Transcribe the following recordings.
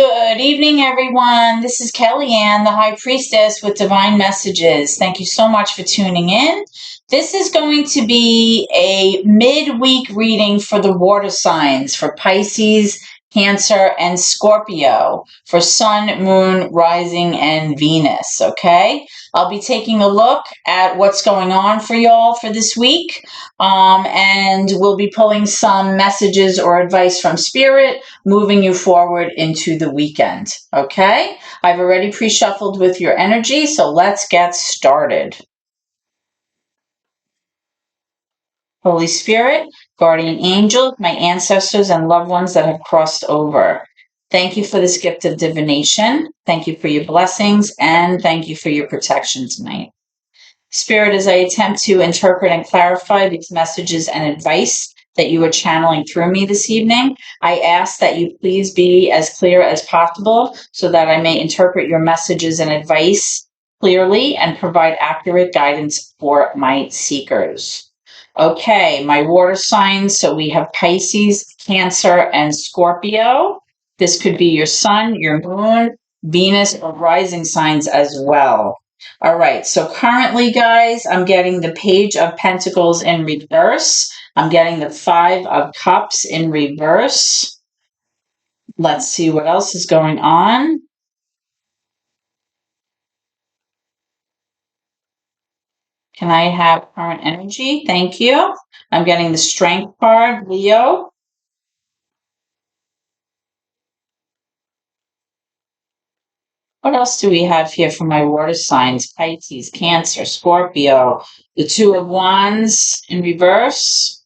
Good evening, everyone. This is Kellyanne, the High Priestess with Divine Messages. Thank you so much for tuning in. This is going to be a midweek reading for the water signs for Pisces, Cancer, and Scorpio for Sun, Moon, Rising, and Venus, okay? I'll be taking a look at what's going on for y'all for this week, and we'll be pulling some messages or advice from Spirit, moving you forward into the weekend, okay? I've already pre-shuffled with your energy, so let's get started. Holy Spirit, guardian angels, my ancestors and loved ones that have crossed over, thank you for this gift of divination. Thank you for your blessings, and thank you for your protection tonight. Spirit, as I attempt to interpret and clarify these messages and advice that you are channeling through me this evening, I ask that you please be as clear as possible so that I may interpret your messages and advice clearly and provide accurate guidance for my seekers. Okay, my water signs. So we have Pisces, Cancer, and Scorpio. This could be your sun, your moon, Venus, or rising signs as well. All right, so currently, guys, I'm getting the Page of Pentacles in reverse. I'm getting the Five of Cups in reverse. Let's see what else is going on. Can I have current energy? Thank you. I'm getting the Strength card, Leo. What else do we have here for my water signs? Pisces, Cancer, Scorpio, the Two of Wands in reverse.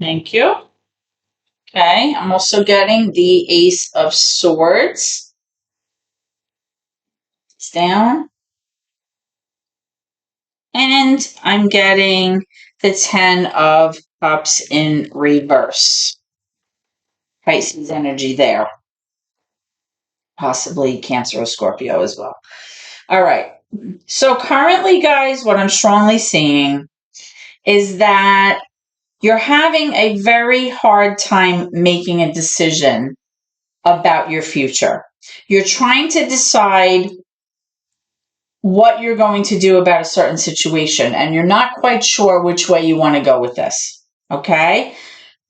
Thank you. Okay, I'm also getting the Ace of Swords. It's down. And I'm getting the Ten of Cups in reverse. Pisces energy there. Possibly Cancer or Scorpio as well. All right. So currently, guys, what I'm strongly seeing is that you're having a very hard time making a decision about your future. You're trying to decide what you're going to do about a certain situation, and you're not quite sure which way you want to go with this, okay?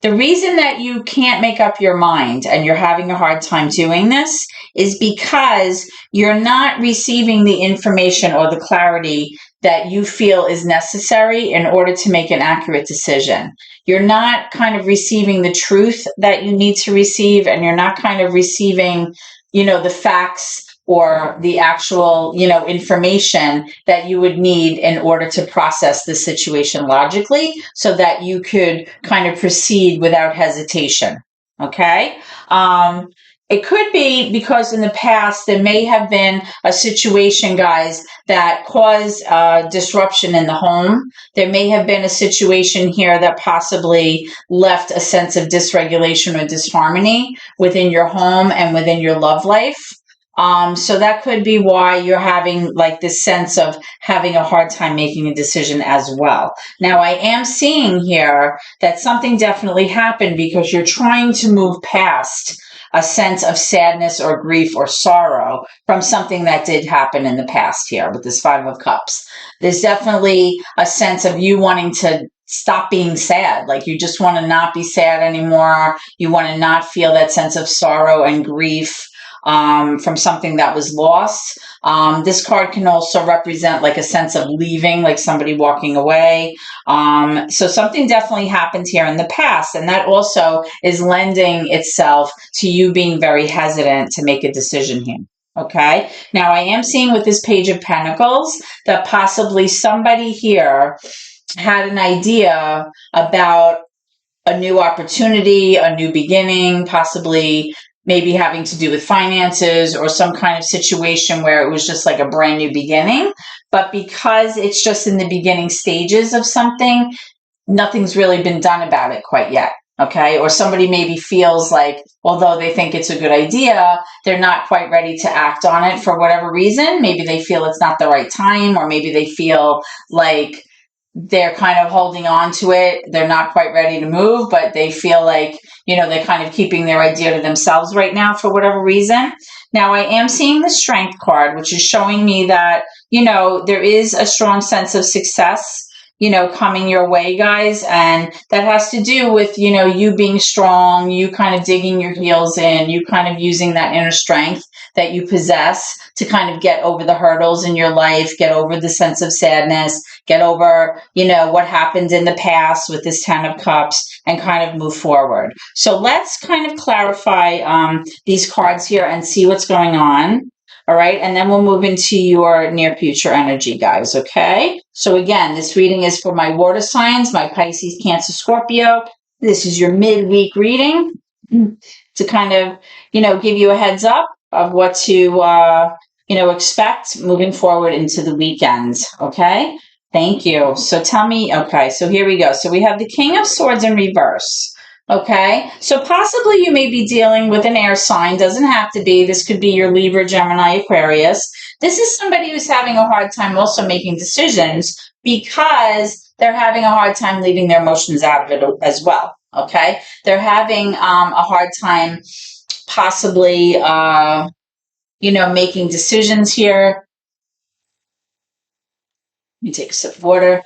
The reason that you can't make up your mind and you're having a hard time doing this is because you're not receiving the information or the clarity that you feel is necessary in order to make an accurate decision. You're not kind of receiving the truth that you need to receive, and you're not kind of receiving, the facts or the actual, information that you would need in order to process the situation logically so that you could kind of proceed without hesitation. Okay? It could be because in the past there may have been a situation, guys, that caused disruption in the home. There may have been a situation here that possibly left a sense of dysregulation or disharmony within your home and within your love life. So that could be why you're having like this sense of having a hard time making a decision as well. Now, I am seeing here that something definitely happened because you're trying to move past a sense of sadness or grief or sorrow from something that did happen in the past here with this Five of Cups. There's definitely a sense of you wanting to stop being sad. Like you just want to not be sad anymore. You want to not feel that sense of sorrow and grief from something that was lost. This card can also represent like a sense of leaving, like somebody walking away. So something definitely happened here in the past, and that also is lending itself to you being very hesitant to make a decision here. Okay. Now I am seeing with this Page of Pentacles that possibly somebody here had an idea about a new opportunity, a new beginning, possibly maybe having to do with finances or some kind of situation where it was just like a brand new beginning. But because it's just in the beginning stages of something, nothing's really been done about it quite yet. Okay. Or somebody maybe feels like, although they think it's a good idea, they're not quite ready to act on it for whatever reason. Maybe they feel it's not the right time, or maybe they feel like they're kind of holding on to it. They're not quite ready to move, but they feel like, they're kind of keeping their idea to themselves right now for whatever reason. Now, I am seeing the Strength card, which is showing me that, there is a strong sense of success, coming your way, guys. And that has to do with, you being strong, you kind of digging your heels in, you kind of using that inner strength that you possess to kind of get over the hurdles in your life, get over the sense of sadness, get over, what happened in the past with this 10 of Cups and kind of move forward. So let's kind of clarify these cards here and see what's going on. All right. And then we'll move into your near future energy, guys. Okay. So again, this reading is for my water signs, my Pisces, Cancer, Scorpio. This is your midweek reading to kind of, give you a heads up of what to, expect moving forward into the weekend. Okay. Thank you. So tell me, okay, so here we go. So we have the King of Swords in reverse. Okay, so possibly you may be dealing with an air sign. Doesn't have to be. This could be your Libra, Gemini, Aquarius. This is somebody who's having a hard time also making decisions because they're having a hard time leaving their emotions out of it as well. Okay, they're having a hard time possibly, making decisions here. Let me take a sip of water.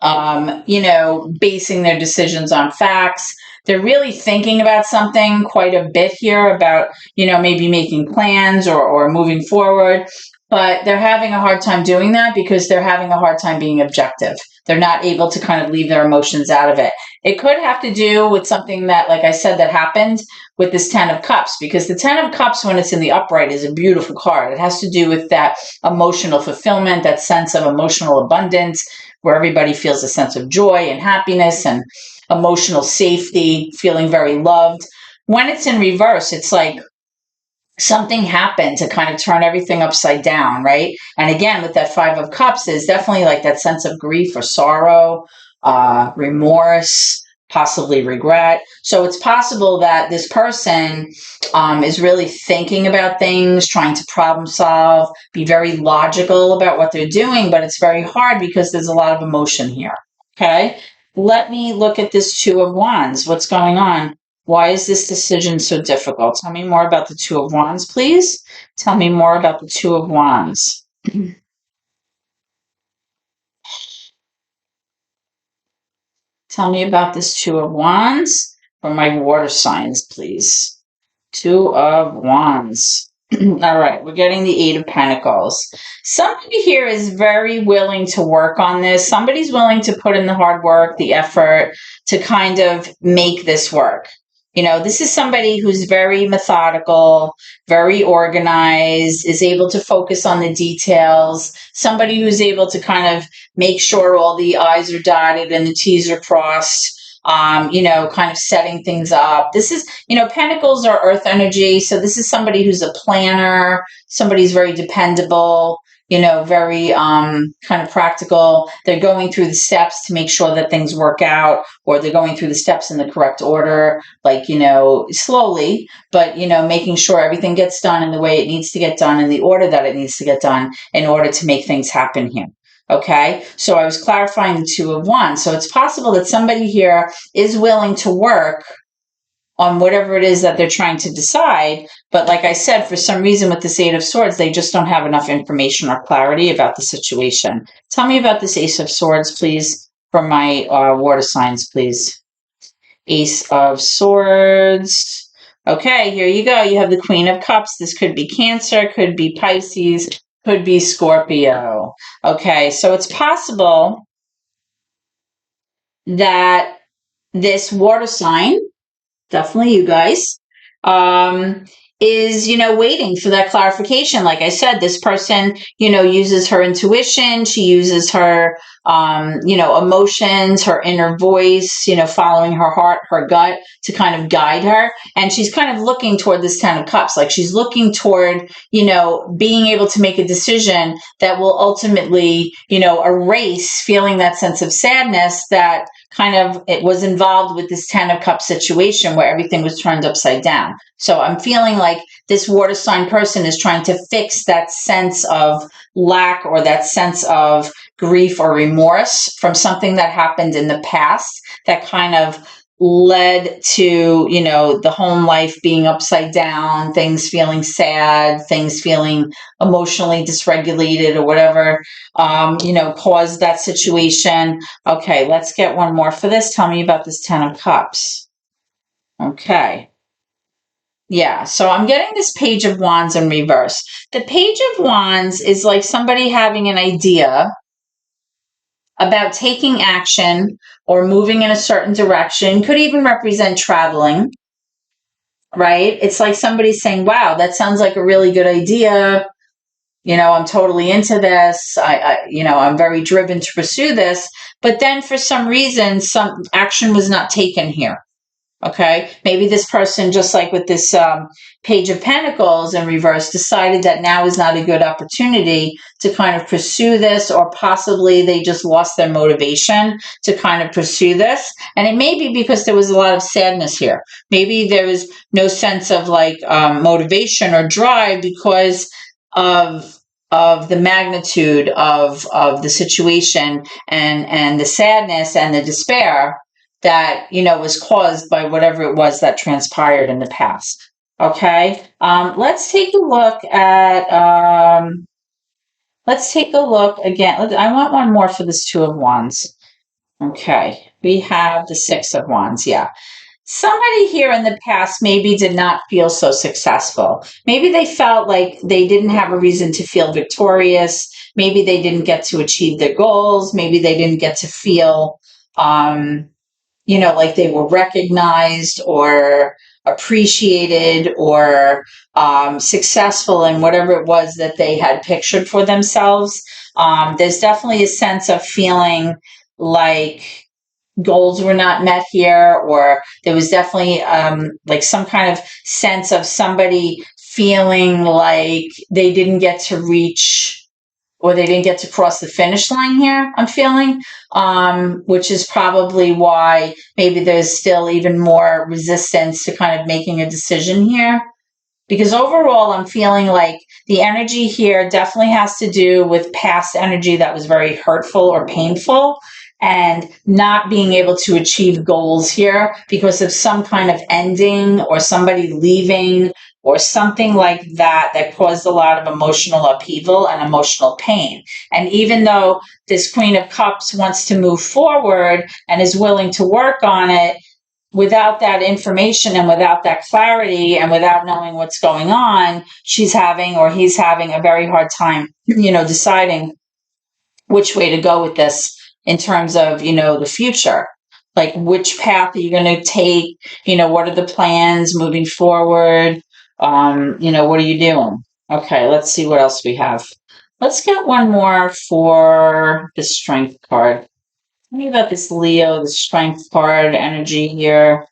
Basing their decisions on facts. They're really thinking about something quite a bit here about, maybe making plans or moving forward, but they're having a hard time doing that because they're having a hard time being objective. They're not able to kind of leave their emotions out of it. It could have to do with something that, like I said, that happened with this 10 of Cups, because the 10 of Cups, when it's in the upright, is a beautiful card. It has to do with that emotional fulfillment, that sense of emotional abundance, where everybody feels a sense of joy and happiness and emotional safety, feeling very loved. When it's in reverse, it's like something happened to kind of turn everything upside down, right? And again, with that 5 of Cups, there's definitely like that sense of grief or sorrow, remorse, possibly regret. So it's possible that this person is really thinking about things, trying to problem solve, be very logical about what they're doing, but it's very hard because there's a lot of emotion here. Okay, let me look at this 2 of Wands. What's going on? Why is this decision so difficult? Tell me more about the 2 of Wands, please. Tell me more about the 2 of Wands. Tell me about this 2 of Wands for my water signs, please. 2 of Wands. All right, we're getting the 8 of Pentacles. Somebody here is very willing to work on this. Somebody's willing to put in the hard work, the effort to kind of make this work. This is somebody who's very methodical, very organized, is able to focus on the details, somebody who's able to kind of make sure all the I's are dotted and the T's are crossed. Kind of setting things up. This is, Pentacles are earth energy. So this is somebody who's a planner, somebody who's very dependable, very kind of practical. They're going through the steps to make sure that things work out, or they're going through the steps in the correct order, like, slowly, but, making sure everything gets done in the way it needs to get done, in the order that it needs to get done in order to make things happen here. Okay, so I was clarifying the 2 of Wands. So it's possible that somebody here is willing to work on whatever it is that they're trying to decide. But like I said, for some reason with this 8 of Swords, they just don't have enough information or clarity about the situation. Tell me about this Ace of Swords, please, for my water signs, please. Ace of Swords. Okay, here you go. You have the Queen of Cups. This could be Cancer, could be Pisces, could be Scorpio. Okay, so it's possible that this water sign, definitely you guys, is, waiting for that clarification. Like I said, this person, uses her intuition. She uses her, emotions, her inner voice, following her heart, her gut to kind of guide her. And she's kind of looking toward this 10 of Cups. Like she's looking toward, being able to make a decision that will ultimately, erase feeling that sense of sadness that kind of, it was involved with this 10 of Cups situation where everything was turned upside down. So I'm feeling like this water sign person is trying to fix that sense of lack or that sense of grief or remorse from something that happened in the past that kind of led to, you know, the home life being upside down, things feeling sad, things feeling emotionally dysregulated or whatever, you know, caused that situation. Okay, let's get one more for this. Tell me about this 10 of Cups. Okay. Yeah, so I'm getting this Page of Wands in reverse. The Page of Wands is like somebody having an idea about taking action or moving in a certain direction, could even represent traveling, right? It's like somebody saying, wow, that sounds like a really good idea. You know, I'm totally into this. You know, I'm very driven to pursue this. But then for some reason, some action was not taken here. Okay, maybe this person, just like with this Page of Pentacles in reverse, decided that now is not a good opportunity to kind of pursue this, or possibly they just lost their motivation to kind of pursue this. And it may be because there was a lot of sadness here. Maybe there was no sense of like motivation or drive because of the magnitude of the situation and the sadness and the despair that, you know, was caused by whatever it was that transpired in the past. Okay, let's take a look at, let's take a look again. I want one more for this Two of Wands. Okay, we have the Six of Wands, yeah. Somebody here in the past maybe did not feel so successful. Maybe they felt like they didn't have a reason to feel victorious. Maybe they didn't get to achieve their goals. Maybe they didn't get to feel, you know, like they were recognized or appreciated or successful in whatever it was that they had pictured for themselves. There's definitely a sense of feeling like goals were not met here, or there was definitely like some kind of sense of somebody feeling like they didn't get to reach or they didn't get to cross the finish line here, I'm feeling, which is probably why maybe there's still even more resistance to kind of making a decision here. Because overall, I'm feeling like the energy here definitely has to do with past energy that was very hurtful or painful, and not being able to achieve goals here because of some kind of ending or somebody leaving or something like that that caused a lot of emotional upheaval and emotional pain. And even though this Queen of Cups wants to move forward and is willing to work on it, without that information and without that clarity and without knowing what's going on, she's having, or he's having, a very hard time, you know, deciding which way to go with this in terms of, you know, the future. Like, which path are you going to take? You know, what are the plans moving forward? You know, what are you doing? Okay, let's see what else we have. Let's get one more for the Strength card. Tell me about this Leo, the Strength card energy here.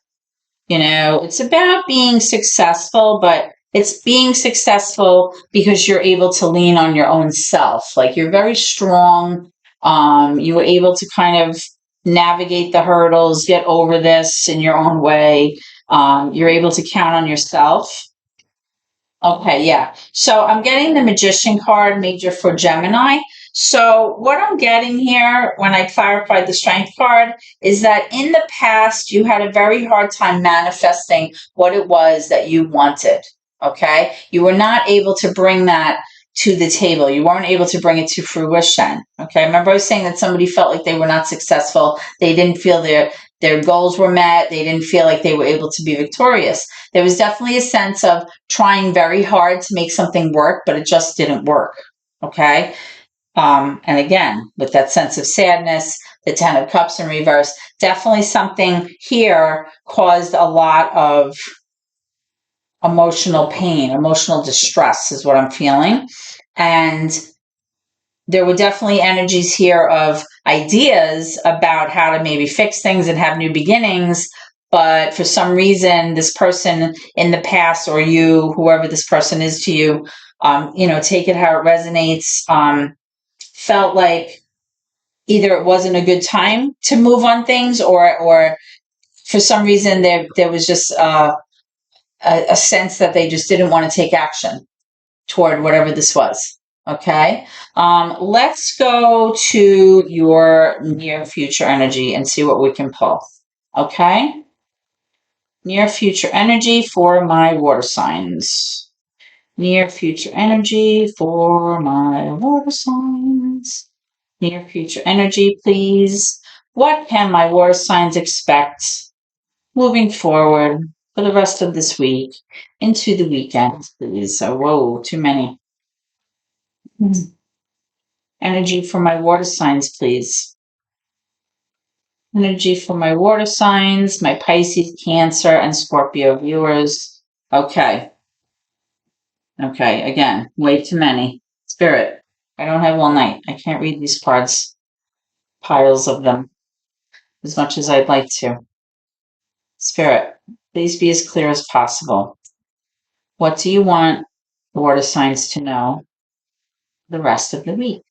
You know, it's about being successful, but it's being successful because you're able to lean on your own self. Like, you're very strong. You were able to kind of navigate the hurdles, get over this in your own way. You're able to count on yourself. Okay, yeah. So I'm getting the Magician card, major for Gemini. So what I'm getting here when I clarified the Strength card is that in the past, you had a very hard time manifesting what it was that you wanted. Okay? You were not able to bring that to the table. You weren't able to bring it to fruition. Okay? Remember I was saying that somebody felt like they were not successful. They didn't feel their goals were met. They didn't feel like they were able to be victorious. There was definitely a sense of trying very hard to make something work, but it just didn't work. Okay? And again, with that sense of sadness, the Ten of Cups in reverse, definitely something here caused a lot of emotional pain, emotional distress is what I'm feeling. And there were definitely energies here of ideas about how to maybe fix things and have new beginnings. But for some reason, this person in the past, or you, whoever this person is to you, you know, take it how it resonates, felt like either it wasn't a good time to move on things, or for some reason there was just a sense that they just didn't want to take action toward whatever this was. Okay. Let's go to your near future energy and see what we can pull. Okay. Near future energy for my water signs. Near future energy for my water signs. Near future energy, please. What can my water signs expect moving forward for the rest of this week into the weekend, please? Oh, whoa, too many. Energy for my water signs, please. Energy for my water signs, my Pisces, Cancer, and Scorpio viewers. Okay. Okay, again, way too many. Spirit, I don't have all night. I can't read these cards, piles of them, as much as I'd like to. Spirit, please be as clear as possible. What do you want water signs to know the rest of the week?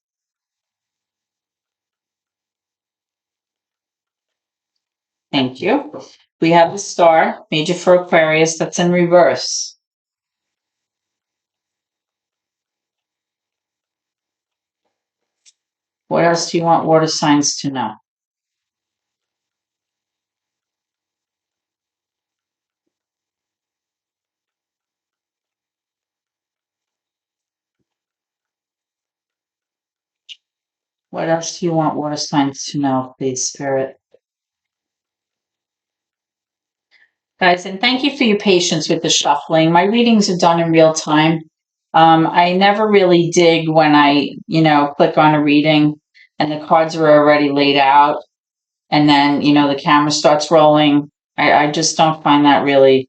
Thank you. We have the star, major for Aquarius, that's in reverse. What else do you want water signs to know? What else do you want water signs to know, please, Spirit? Guys, and thank you for your patience with the shuffling. My readings are done in real time. I never really dig when I, click on a reading and the cards are already laid out and then, the camera starts rolling. I just don't find that really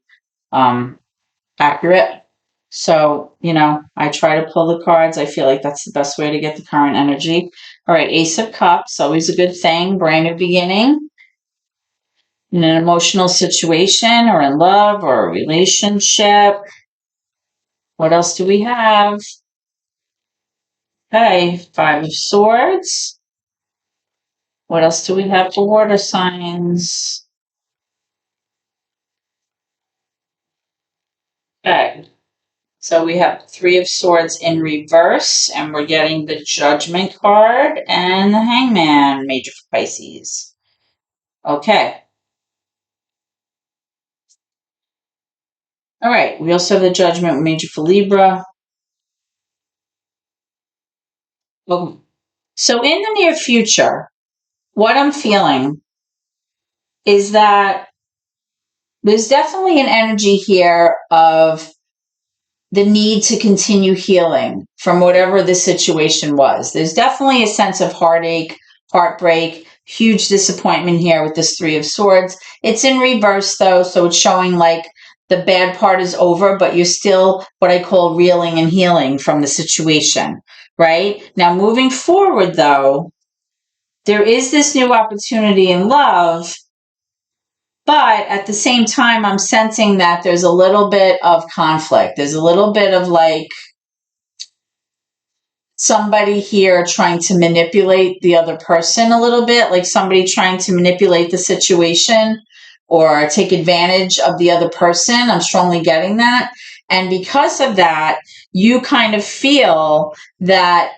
accurate. So, I try to pull the cards. I feel like that's the best way to get the current energy. All right, Ace of Cups, always a good thing, brand new beginning. In an emotional situation or in love or a relationship. What else do we have? Okay, Five of Swords. What else do we have for water signs? Okay, so we have Three of Swords in reverse, and we're getting the Judgment card and the Hangman, major for Pisces. Okay. All right, we also have the Judgment, major for Libra. So in the near future, what I'm feeling is that there's definitely an energy here of the need to continue healing from whatever the situation was. There's definitely a sense of heartache, heartbreak, huge disappointment here with this Three of Swords. It's in reverse though, so it's showing like the bad part is over, but you're still what I call reeling and healing from the situation, right? Now moving forward though, there is this new opportunity in love. But at the same time, I'm sensing that there's a little bit of conflict. There's a little bit of like somebody here trying to manipulate the other person a little bit, like somebody trying to manipulate the situation or take advantage of the other person. I'm strongly getting that. And because of that, you kind of feel that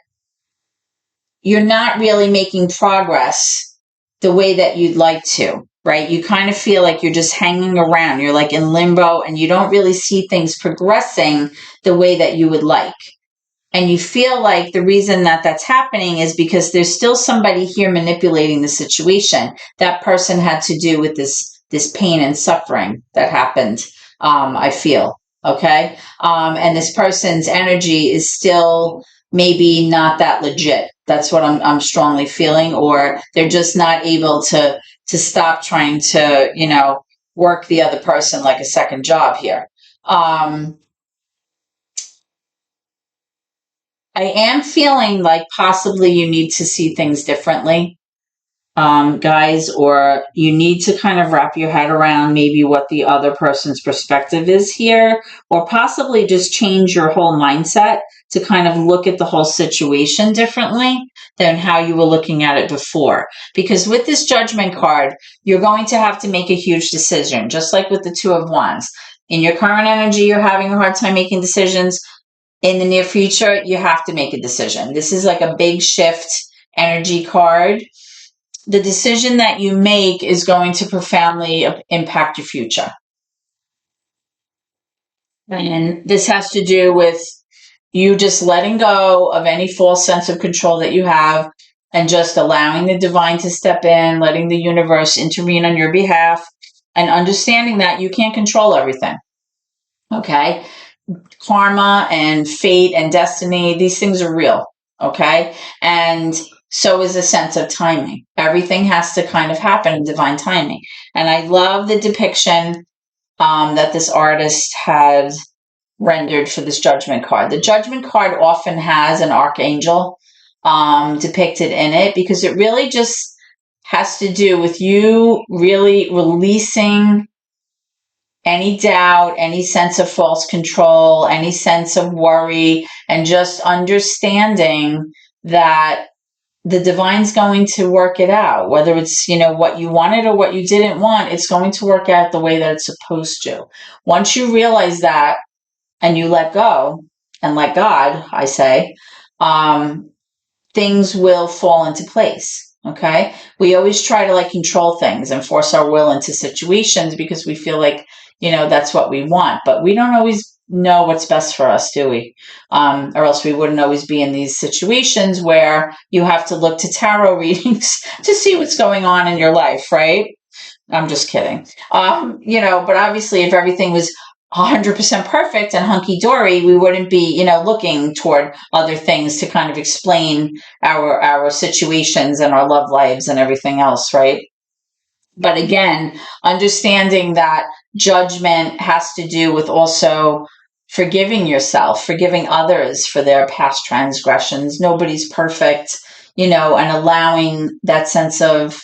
you're not really making progress the way that you'd like to, right? You kind of feel like you're just hanging around. You're like in limbo and you don't really see things progressing the way that you would like. And you feel like the reason that that's happening is because there's still somebody here manipulating the situation. That person had to do with this pain and suffering that happened, I feel, okay? And this person's energy is still maybe not that legit. That's what I'm strongly feeling, or they're just not able to stop trying to, work the other person like a second job here. I am feeling like possibly you need to see things differently, guys, or you need to kind of wrap your head around maybe what the other person's perspective is here, or possibly just change your whole mindset to kind of look at the whole situation differently than how you were looking at it before. Because with this Judgment card, you're going to have to make a huge decision, just like with the Two of Wands. In your current energy, you're having a hard time making decisions. In the near future, you have to make a decision. This is like a big shift energy card. The decision that you make is going to profoundly impact your future. And this has to do with you just letting go of any false sense of control that you have and just allowing the divine to step in, letting the universe intervene on your behalf, and understanding that you can't control everything. Okay? Karma and fate and destiny, these things are real. Okay? And so is a sense of timing. Everything has to kind of happen in divine timing. And I love the depiction that this artist had rendered for this Judgment card. The Judgment card often has an archangel depicted in it because it really just has to do with you really releasing any doubt, any sense of false control, any sense of worry, and just understanding that the divine's going to work it out. Whether it's, what you wanted or what you didn't want, it's going to work out the way that it's supposed to. Once you realize that and you let go and let God, I say, things will fall into place. Okay. We always try to control things and force our will into situations because we feel like, that's what we want, but we don't always know what's best for us, do we? Or else we wouldn't always be in these situations where you have to look to tarot readings to see what's going on in your life, right? I'm just kidding. But obviously if everything was 100% perfect and hunky-dory, we wouldn't be, looking toward other things to kind of explain our situations and our love lives and everything else, right? But again, understanding that judgment has to do with also forgiving yourself, forgiving others for their past transgressions. Nobody's perfect, and allowing that sense of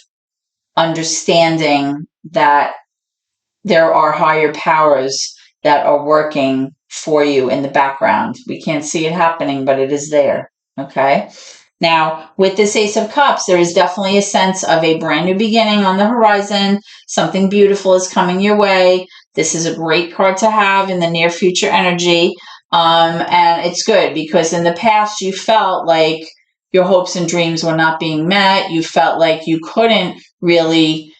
understanding that there are higher powers that are working for you in the background. We can't see it happening, but it is there. Okay. Now, with this Ace of Cups, there is definitely a sense of a brand new beginning on the horizon. Something beautiful is coming your way. This is a great card to have in the near future energy. And it's good because in the past you felt like your hopes and dreams were not being met. You felt like you couldn't really,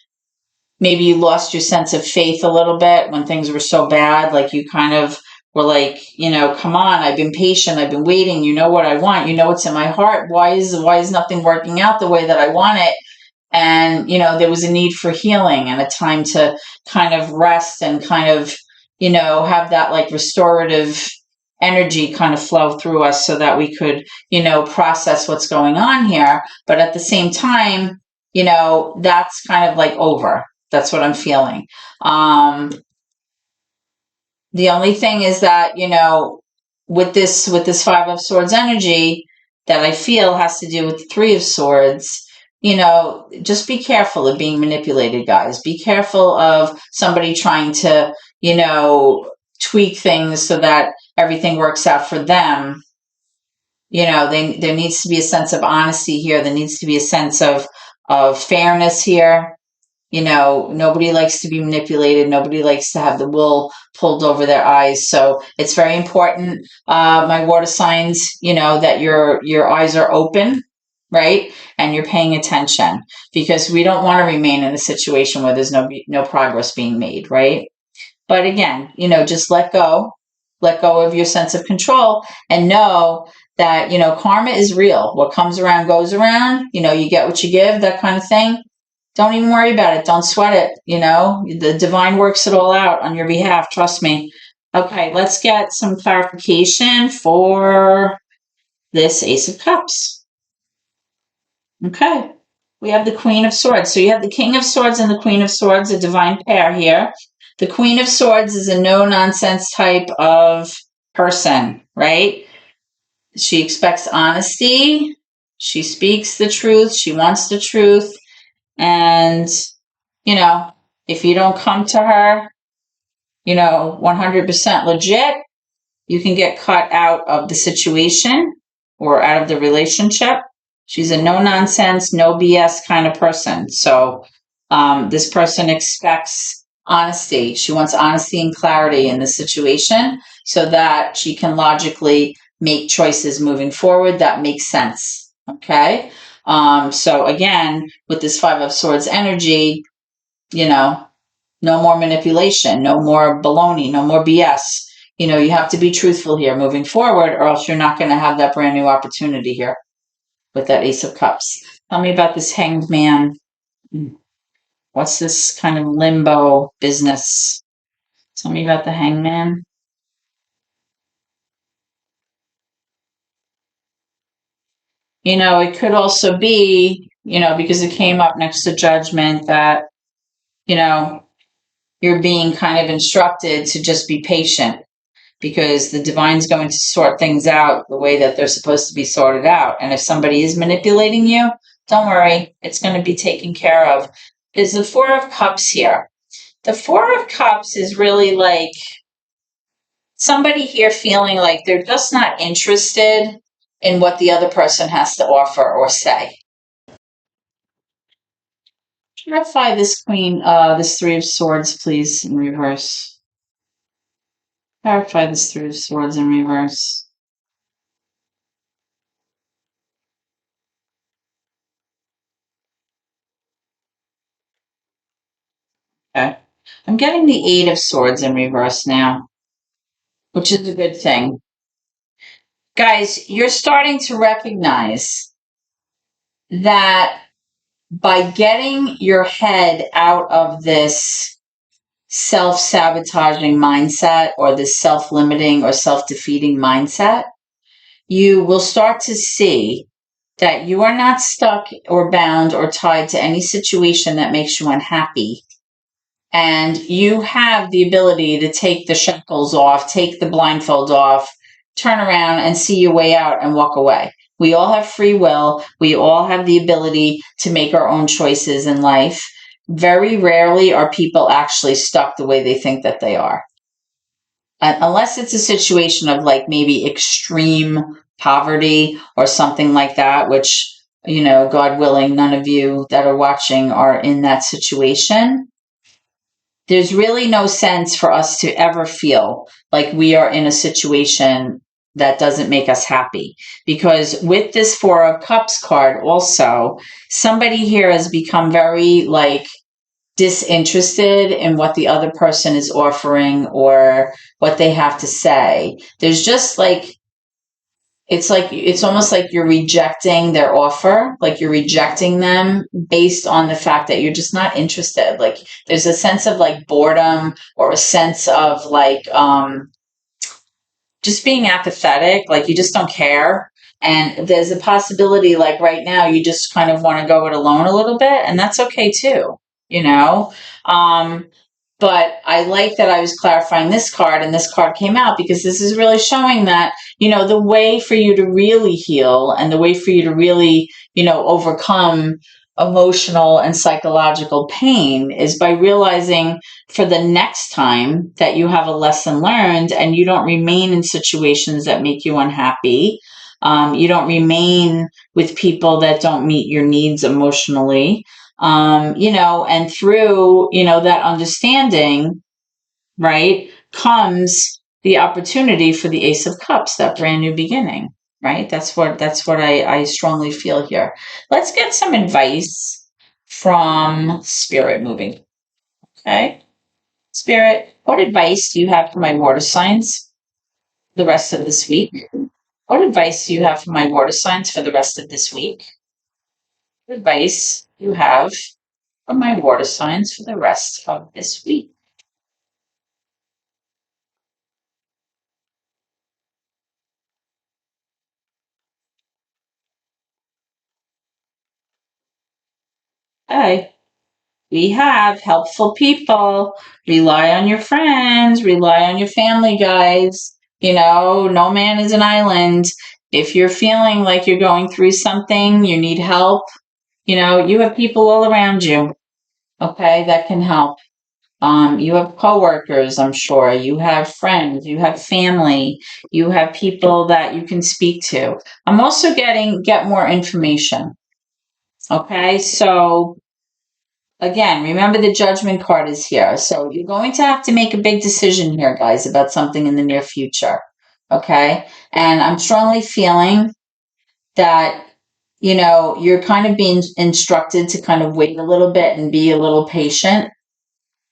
maybe you lost your sense of faith a little bit when things were so bad. Like you kind of were like, come on, I've been patient, I've been waiting, you know what I want, you know what's in my heart. Why is nothing working out the way that I want it? And, there was a need for healing and a time to kind of rest and kind of, have that restorative energy kind of flow through us so that we could, process what's going on here. But at the same time, that's kind of over. That's what I'm feeling. The only thing is that, with this Five of Swords energy that I feel has to do with the Three of Swords, just be careful of being manipulated, guys. Be careful of somebody trying to, tweak things so that everything works out for them. There needs to be a sense of honesty here. There needs to be a sense of fairness here. Nobody likes to be manipulated. Nobody likes to have the wool pulled over their eyes. So it's very important, my water signs, that your eyes are open, right? And you're paying attention because we don't want to remain in a situation where there's no progress being made, right? But again, just let go of your sense of control and know that, karma is real. What comes around goes around, you get what you give, that kind of thing. Don't even worry about it. Don't sweat it. The divine works it all out on your behalf. Trust me. Okay, let's get some clarification for this Ace of Cups. Okay, we have the Queen of Swords. So you have the King of Swords and the Queen of Swords, a divine pair here. The Queen of Swords is a no-nonsense type of person, right? She expects honesty. She speaks the truth. She wants the truth. And, if you don't come to her, 100% legit, you can get cut out of the situation or out of the relationship. She's a no nonsense, no BS kind of person. So this person expects honesty. She wants honesty and clarity in the situation so that she can logically make choices moving forward that make sense. Okay. So again, with this Five of Swords energy, no more manipulation, no more baloney, no more BS. You have to be truthful here moving forward, or else you're not going to have that brand new opportunity here with that Ace of Cups. Tell me about this Hanged Man. What's this kind of limbo business? Tell me about the Hangman. It could also be, because it came up next to Judgment, that, you're being kind of instructed to just be patient because the divine's going to sort things out the way that they're supposed to be sorted out. And if somebody is manipulating you, don't worry, it's going to be taken care of. There's the Four of Cups here. The Four of Cups is really like somebody here feeling like they're just not interested in what the other person has to offer or say. Clarify this this Three of Swords, please, in reverse. Clarify this Three of Swords in reverse. Okay. I'm getting the Eight of Swords in reverse now, which is a good thing. Guys, you're starting to recognize that by getting your head out of this self-sabotaging mindset or this self-limiting or self-defeating mindset, you will start to see that you are not stuck or bound or tied to any situation that makes you unhappy. And you have the ability to take the shackles off, take the blindfold off, turn around and see your way out and walk away. We all have free will. We all have the ability to make our own choices in life. Very rarely are people actually stuck the way they think that they are. Unless it's a situation of like maybe extreme poverty or something like that, which, God willing, none of you that are watching are in that situation. There's really no sense for us to ever feel like we are in a situation that doesn't make us happy. Because with this Four of Cups card also, somebody here has become very like disinterested in what the other person is offering or what they have to say. There's just like, it's almost like you're rejecting their offer, like you're rejecting them based on the fact that you're just not interested. Like there's a sense of like boredom or a sense of like just being apathetic, like you just don't care. And there's a possibility like right now you just kind of want to go it alone a little bit, and that's okay too, you know. But I like that I was clarifying this card and this card came out because this is really showing that, the way for you to really heal and the way for you to really, overcome emotional and psychological pain is by realizing for the next time that you have a lesson learned and you don't remain in situations that make you unhappy. You don't remain with people that don't meet your needs emotionally. And through, that understanding, right, comes the opportunity for the Ace of Cups, that brand new beginning, right? That's what I strongly feel here. Let's get some advice from Spirit moving. Okay. Spirit, what advice do you have for my water signs the rest of this week? What advice do you have for my water signs for the rest of this week? What advice do you have for my water signs for the rest of this week? Okay. We have helpful people. Rely on your friends, rely on your family, guys. No man is an island. If you're feeling like you're going through something, you need help, you have people all around you, okay, that can help. You have coworkers, I'm sure. You have friends, you have family, you have people that you can speak to. I'm also get more information. Okay, so again, remember the judgment card is here. So you're going to have to make a big decision here, guys, about something in the near future. Okay, and I'm strongly feeling that, you know, you're kind of being instructed to kind of wait a little bit and be a little patient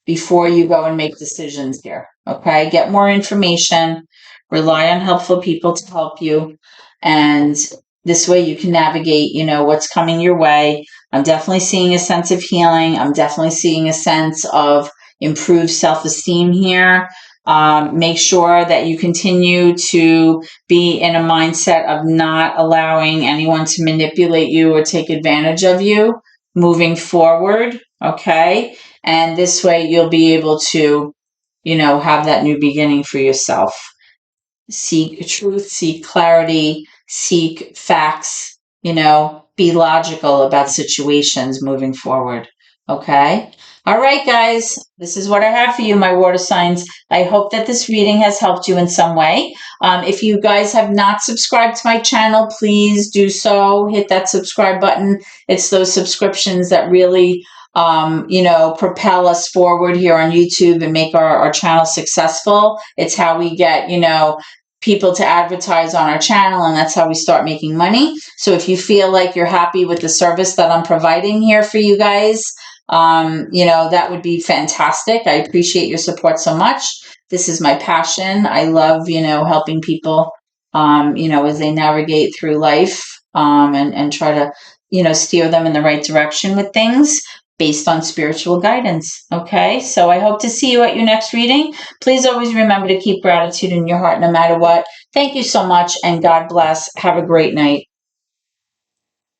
before you go and make decisions here. Okay, get more information, rely on helpful people to help you, and this way you can navigate, you know, what's coming your way. I'm definitely seeing a sense of healing. I'm definitely seeing a sense of improved self-esteem here. Make sure that you continue to be in a mindset of not allowing anyone to manipulate you or take advantage of you moving forward. Okay, and this way you'll be able to, you know, have that new beginning for yourself. Seek truth, seek clarity, seek facts, you know, be logical about situations moving forward. Okay? All right, guys, this is what I have for you, my water signs. I hope that this reading has helped you in some way. If you guys have not subscribed to my channel, please do so. Hit that subscribe button. It's those subscriptions that really, you know, propel us forward here on YouTube and make our channel successful. It's how we get, you know, people to advertise on our channel, and that's how we start making money. So if you feel like you're happy with the service that I'm providing here for you guys, you know, that would be fantastic. I appreciate your support so much. This is my passion. I love, you know, helping people, you know, as they navigate through life, and try to, you know, steer them in the right direction with things based on spiritual guidance. Okay, so I hope to see you at your next reading. Please always remember to keep gratitude in your heart no matter what. Thank you so much, and God bless. Have a great night.